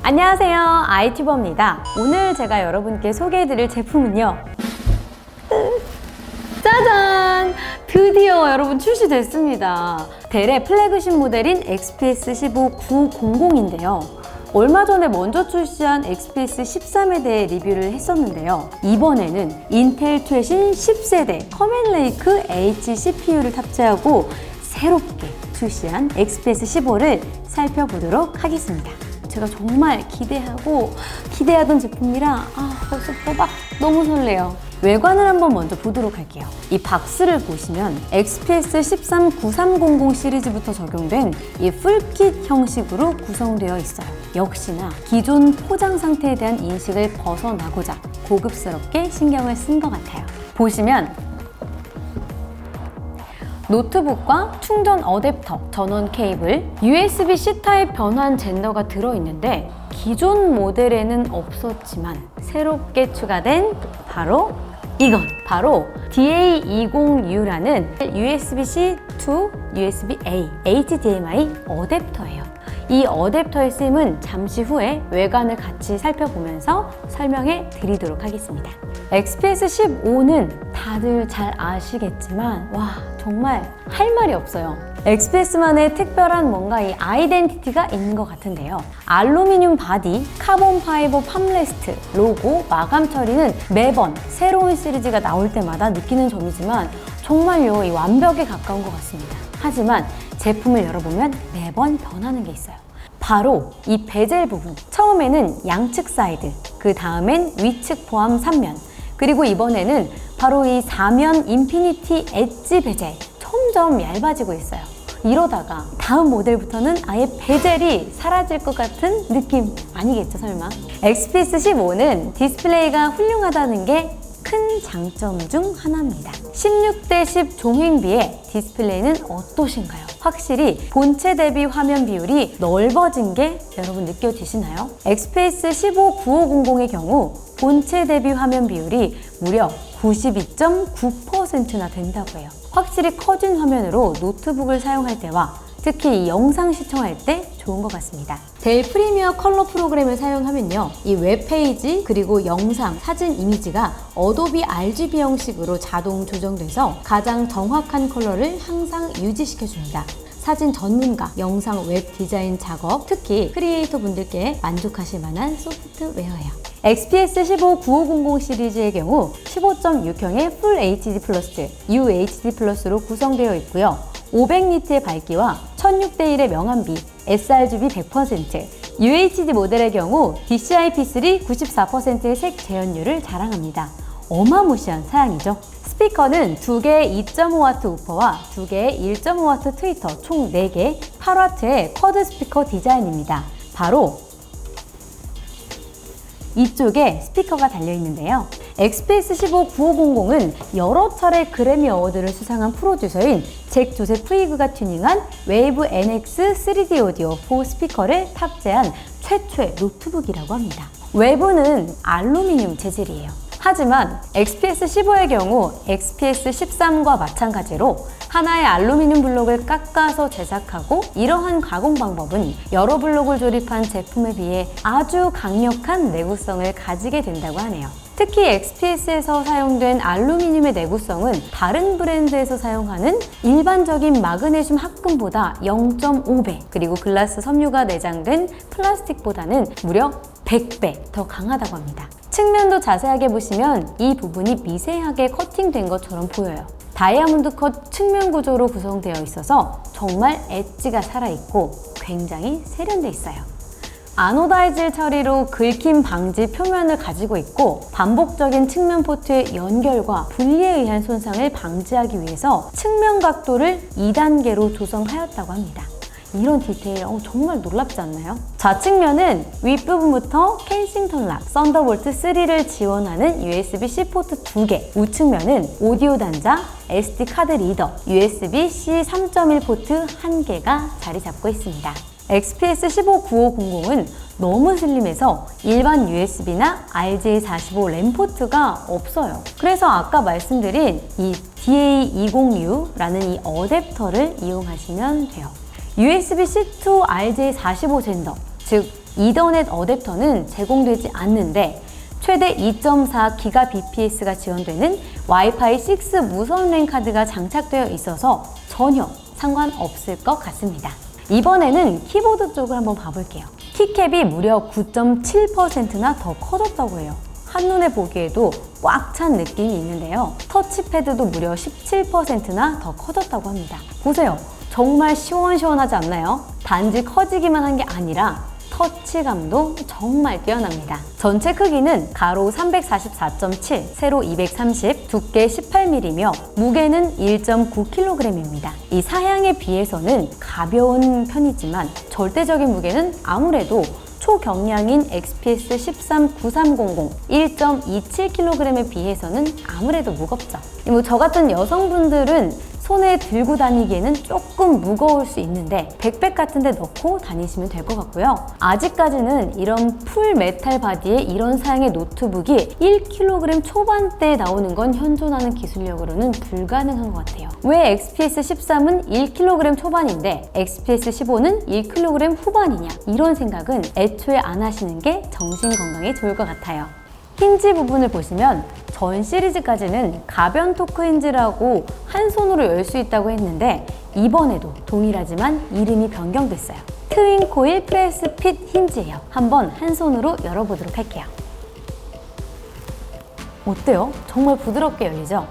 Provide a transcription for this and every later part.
안녕하세요, 아이튜버입니다. 오늘 제가 여러분께 소개해드릴 제품은요, 짜잔! 드디어 여러분 출시됐습니다. 델의 플래그십 모델인 XPS-15-900인데요. 얼마 전에 먼저 출시한 XPS-13에 대해 리뷰를 했었는데요. 이번에는 인텔 최신 10세대 커맨레이크 H CPU를 탑재하고 새롭게 출시한 XPS-15를 살펴보도록 하겠습니다. 제가 정말 기대하던 제품이라 벌써 막 너무 설레요. 외관을 한번 먼저 보도록 할게요. 이 박스를 보시면 XPS-13-9300 시리즈부터 적용된 이 풀킷 형식으로 구성되어 있어요. 역시나 기존 포장 상태에 대한 인식을 벗어나고자 고급스럽게 신경을 쓴 것 같아요. 보시면 노트북과 충전 어댑터, 전원 케이블, USB-C 타입 변환 젠더가 들어있는데 기존 모델에는 없었지만 새롭게 추가된 바로 DA20U라는 USB-C to USB-A HDMI 어댑터예요. 이 어댑터의 쓰임은 잠시 후에 외관을 같이 살펴보면서 설명해 드리도록 하겠습니다. XPS-15는 다들 잘 아시겠지만 정말 할 말이 없어요. XPS만의 특별한 뭔가 이 아이덴티티가 있는 것 같은데요. 알루미늄 바디, 카본 파이버 팜레스트, 로고, 마감 처리는 매번 새로운 시리즈가 나올 때마다 느끼는 점이지만 정말요, 이 완벽에 가까운 것 같습니다. 하지만 제품을 열어보면 매번 변하는 게 있어요. 바로 이 베젤 부분. 처음에는 양측 사이드, 그 다음엔 위측 포함 3면, 그리고 이번에는 바로 이 4면 인피니티 엣지 베젤. 점점 얇아지고 있어요. 이러다가 다음 모델부터는 아예 베젤이 사라질 것 같은 느낌 아니겠죠, 설마? XPS-15는 디스플레이가 훌륭하다는 게 큰 장점 중 하나입니다. 16:10 종횡비의 디스플레이는 어떠신가요? 확실히 본체 대비 화면 비율이 넓어진 게 여러분 느껴지시나요? XPS-15-9500의 경우 본체 대비 화면 비율이 무려 92.9%나 된다고 해요. 확실히 커진 화면으로 노트북을 사용할 때와 특히 이 영상 시청할 때 좋은 것 같습니다. 델 프리미어 컬러 프로그램을 사용하면요, 이 웹페이지 그리고 영상, 사진, 이미지가 어도비 RGB 형식으로 자동 조정돼서 가장 정확한 컬러를 항상 유지시켜줍니다. 사진 전문가, 영상 웹 디자인 작업, 특히 크리에이터 분들께 만족하실 만한 소프트웨어예요. XPS-15-9500 시리즈의 경우 15.6형의 Full HD 플러스, UHD 플러스로 구성되어 있고요. 500니트의 밝기와 16:1의 명암비, sRGB 100%, UHD 모델의 경우 DCI-P3 94%의 색 재현율을 자랑합니다. 어마무시한 사양이죠. 스피커는 2개의 2.5W 우퍼와 2개의 1.5W 트위터, 총 4개 8W의 쿼드 스피커 디자인입니다. 바로 이쪽에 스피커가 달려있는데요. XPS-15-9500은 여러 차례 그래미 어워드를 수상한 프로듀서인 잭 조셉 푸이그가 튜닝한 웨이브 NX 3D 오디오 4 스피커를 탑재한 최초의 노트북이라고 합니다. 외부는 알루미늄 재질이에요. 하지만 XPS-15의 경우 XPS-13과 마찬가지로 하나의 알루미늄 블록을 깎아서 제작하고, 이러한 가공 방법은 여러 블록을 조립한 제품에 비해 아주 강력한 내구성을 가지게 된다고 하네요. 특히 XPS에서 사용된 알루미늄의 내구성은 다른 브랜드에서 사용하는 일반적인 마그네슘 합금보다 0.5배, 그리고 글라스 섬유가 내장된 플라스틱보다는 무려 100배 더 강하다고 합니다. 측면도 자세하게 보시면 이 부분이 미세하게 커팅된 것처럼 보여요. 다이아몬드 컷 측면 구조로 구성되어 있어서 정말 엣지가 살아있고 굉장히 세련돼 있어요. 아노다이즈 처리로 긁힘 방지 표면을 가지고 있고, 반복적인 측면 포트의 연결과 분리에 의한 손상을 방지하기 위해서 측면 각도를 2단계로 조성하였다고 합니다. 이런 디테일 정말 놀랍지 않나요? 좌측면은 윗부분부터 켄싱턴 락, 썬더볼트 3를 지원하는 USB-C 포트 2개, 우측면은 오디오 단자, SD 카드 리더, USB-C 3.1 포트 1개가 자리 잡고 있습니다. XPS-15-9500은 너무 슬림해서 일반 USB나 RJ45 램 포트가 없어요. 그래서 아까 말씀드린 이 DA20U라는 이 어댑터를 이용하시면 돼요. USB-C to RJ45 젠더, 즉 이더넷 어댑터는 제공되지 않는데 최대 2.4GBps가 지원되는 와이파이 6 무선 랜 카드가 장착되어 있어서 전혀 상관없을 것 같습니다. 이번에는 키보드 쪽을 한번 봐볼게요. 키캡이 무려 9.7%나 더 커졌다고 해요. 한눈에 보기에도 꽉 찬 느낌이 있는데요. 터치패드도 무려 17%나 더 커졌다고 합니다. 보세요. 정말 시원시원하지 않나요? 단지 커지기만 한 게 아니라 터치감도 정말 뛰어납니다. 전체 크기는 가로 344.7, 세로 230, 두께 18mm며 무게는 1.9kg입니다. 이 사양에 비해서는 가벼운 편이지만 절대적인 무게는 아무래도 초경량인 XPS 13 9300 1.27kg에 비해서는 아무래도 무겁죠. 저 같은 여성분들은 손에 들고 다니기에는 조금 무거울 수 있는데 백팩 같은 데 넣고 다니시면 될 것 같고요. 아직까지는 이런 풀 메탈 바디의 이런 사양의 노트북이 1kg 초반대에 나오는 건 현존하는 기술력으로는 불가능한 것 같아요. 왜 XPS 13은 1kg 초반인데 XPS 15는 1kg 후반이냐, 이런 생각은 애초에 안 하시는 게 정신 건강에 좋을 것 같아요. 힌지 부분을 보시면 전 시리즈까지는 가변 토크 힌지라고 한 손으로 열 수 있다고 했는데 이번에도 동일하지만 이름이 변경됐어요. 트윈 코일 프레스 핏 힌지예요. 한번 한 손으로 열어보도록 할게요. 어때요? 정말 부드럽게 열리죠?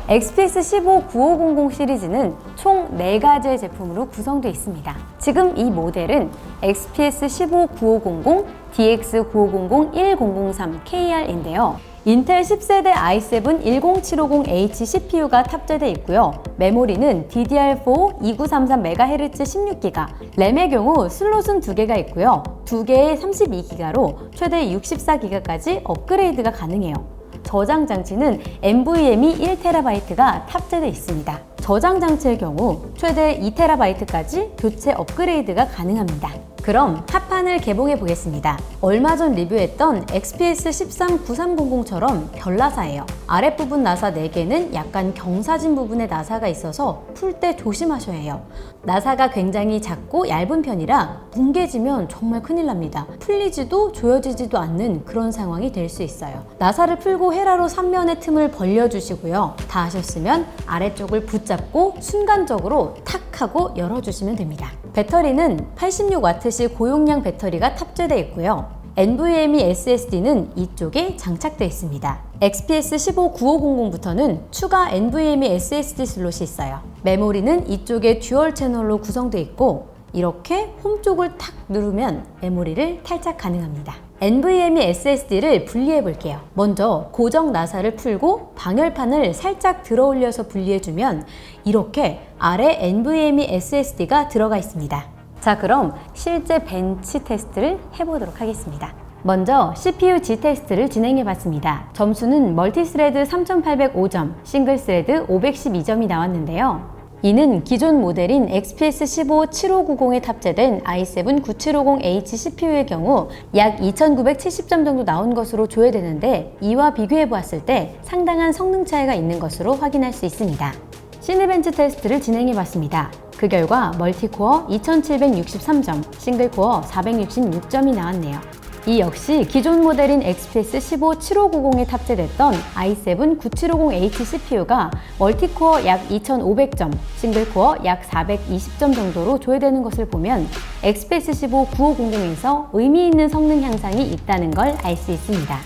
XPS 15 9500 시리즈는 총 4가지의 제품으로 구성되어 있습니다. 지금 이 모델은 XPS 15 9500, DX 9500 1003 KR인데요. 인텔 10세대 i7 10750H CPU가 탑재되어 있고요. 메모리는 DDR4 2933MHz 16GB, 램의 경우 슬롯은 2개가 있고요. 2개의 32GB로 최대 64GB까지 업그레이드가 가능해요. 저장 장치는 NVMe 1TB가 탑재되어 있습니다. 저장 장치의 경우 최대 2TB까지 교체 업그레이드가 가능합니다. 그럼 합판을 개봉해 보겠습니다. 얼마 전 리뷰했던 XPS 13 9300처럼 별나사예요. 아랫부분 나사 4개는 약간 경사진 부분에 나사가 있어서 풀 때 조심하셔야 해요. 나사가 굉장히 작고 얇은 편이라 뭉개지면 정말 큰일 납니다. 풀리지도 조여지지도 않는 그런 상황이 될 수 있어요. 나사를 풀고 헤라로 3면의 틈을 벌려주시고요. 다 하셨으면 아래쪽을 붙잡고 순간적으로 탁 하고 열어주시면 됩니다. 배터리는 86W씩 고용량 배터리가 탑재되어 있고요. NVMe SSD는 이쪽에 장착되어 있습니다. XPS 15 9500부터는 추가 NVMe SSD 슬롯이 있어요. 메모리는 이쪽에 듀얼 채널로 구성되어 있고 이렇게 홈 쪽을 탁 누르면 메모리를 탈착 가능합니다. NVMe SSD를 분리해 볼게요. 먼저 고정 나사를 풀고 방열판을 살짝 들어 올려서 분리해주면 이렇게 아래 NVMe SSD가 들어가 있습니다. 자, 그럼 실제 벤치 테스트를 해보도록 하겠습니다. 먼저 CPU G 테스트를 진행해 봤습니다. 점수는 멀티스레드 3805점, 싱글스레드 512점이 나왔는데요. 이는 기존 모델인 XPS 15 7590에 탑재된 i7 9750H CPU의 경우 약 2970점 정도 나온 것으로 조회되는데 이와 비교해 보았을 때 상당한 성능 차이가 있는 것으로 확인할 수 있습니다. 시니벤치 테스트를 진행해 봤습니다. 그 결과 멀티코어 2763점, 싱글코어 466점이 나왔네요. 이 역시 기존 모델인 XPS 15 7590에 탑재됐던 i7 9750H CPU가 멀티코어 약 2500점, 싱글코어 약 420점 정도로 조회되는 것을 보면 XPS 15 9500에서 의미 있는 성능 향상이 있다는 걸 알 수 있습니다.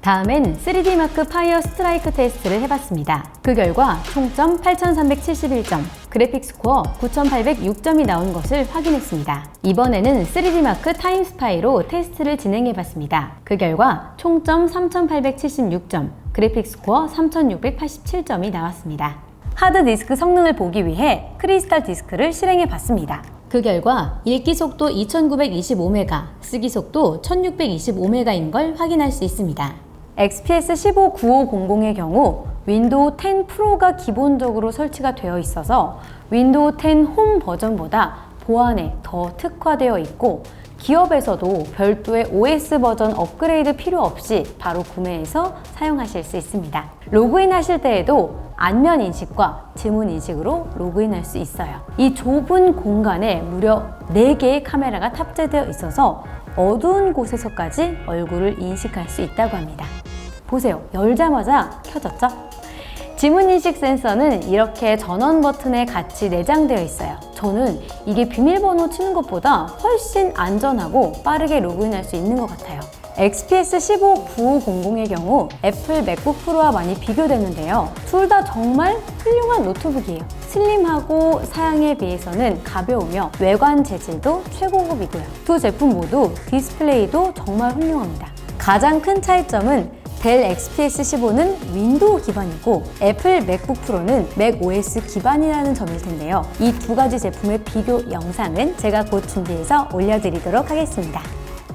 다음엔 3D마크 파이어 스트라이크 테스트를 해봤습니다. 그 결과 총점 8371점, 그래픽스 코어 9806점이 나온 것을 확인했습니다. 이번에는 3D마크 타임 스파이로 테스트를 진행해봤습니다. 그 결과 총점 3876점, 그래픽스 코어 3687점이 나왔습니다. 하드디스크 성능을 보기 위해 크리스탈 디스크를 실행해봤습니다. 그 결과 읽기 속도 2925MB, 쓰기 속도 1625MB인 걸 확인할 수 있습니다. XPS 15 9500의 경우 윈도우 10 프로가 기본적으로 설치가 되어 있어서 윈도우 10 홈 버전보다 보안에 더 특화되어 있고 기업에서도 별도의 OS 버전 업그레이드 필요 없이 바로 구매해서 사용하실 수 있습니다. 로그인 하실 때에도 안면 인식과 지문 인식으로 로그인할 수 있어요. 이 좁은 공간에 무려 4개의 카메라가 탑재되어 있어서 어두운 곳에서까지 얼굴을 인식할 수 있다고 합니다. 보세요. 열자마자 켜졌죠? 지문인식 센서는 이렇게 전원 버튼에 같이 내장되어 있어요. 저는 이게 비밀번호 치는 것보다 훨씬 안전하고 빠르게 로그인할 수 있는 것 같아요. XPS 15-9500의 경우 애플 맥북 프로와 많이 비교되는데요. 둘 다 정말 훌륭한 노트북이에요. 슬림하고 사양에 비해서는 가벼우며 외관 재질도 최고급이고요. 두 제품 모두 디스플레이도 정말 훌륭합니다. 가장 큰 차이점은 델 XPS 15는 윈도우 기반이고 애플 맥북 프로는 맥OS 기반이라는 점일 텐데요. 이 두 가지 제품의 비교 영상은 제가 곧 준비해서 올려드리도록 하겠습니다.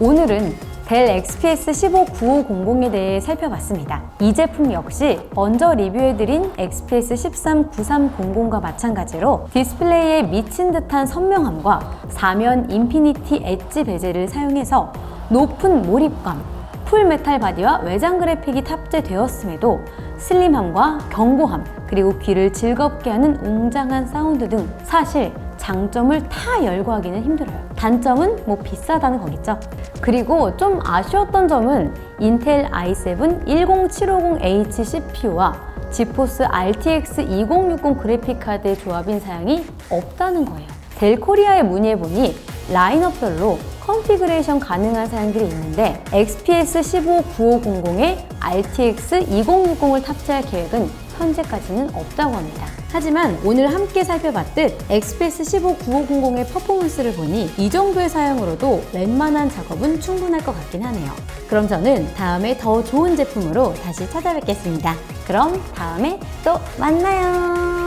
오늘은 델 XPS 15-9500에 대해 살펴봤습니다. 이 제품 역시 먼저 리뷰해드린 XPS 13-9300과 마찬가지로 디스플레이에 미친 듯한 선명함과 사면 인피니티 엣지 베젤을 사용해서 높은 몰입감, 풀메탈 바디와 외장 그래픽이 탑재되었음에도 슬림함과 견고함, 그리고 귀를 즐겁게 하는 웅장한 사운드 등 사실 장점을 다 열거하기는 힘들어요. 단점은 비싸다는 거겠죠. 그리고 좀 아쉬웠던 점은 인텔 i7 10750H CPU와 지포스 RTX 2060 그래픽카드의 조합인 사양이 없다는 거예요. 델 코리아에 문의해보니 라인업별로 컨피그레이션 가능한 사양들이 있는데 XPS 15-9500에 RTX 2060을 탑재할 계획은 현재까지는 없다고 합니다. 하지만 오늘 함께 살펴봤듯 XPS 15-9500의 퍼포먼스를 보니 이 정도의 사양으로도 웬만한 작업은 충분할 것 같긴 하네요. 그럼 저는 다음에 더 좋은 제품으로 다시 찾아뵙겠습니다. 그럼 다음에 또 만나요.